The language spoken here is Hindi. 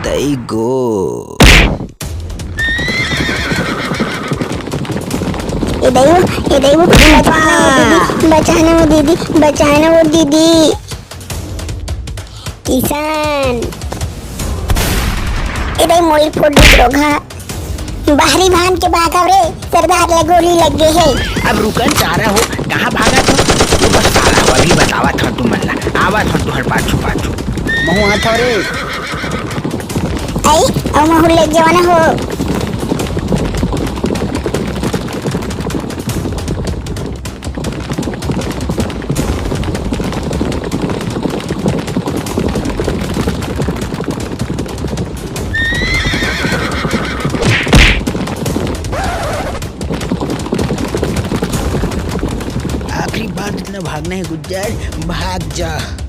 तई गो। बचाना वो दीदी, बचाना वो दीदी। किसान इधर मोई फोड़ दोगा। बाहरी भान के भागा रे, सरदार ले गोली लग गई है। अब रुकन चारा हो, कहाँ भागा था? तू बस साला अभी बतावा था तू मल्ला, आवा था तू हर पाछू पाछू। महू आता रे। आई और महू ले जवाना हो। आखिरी बार जितना भागना है गुज्जर, भाग जा।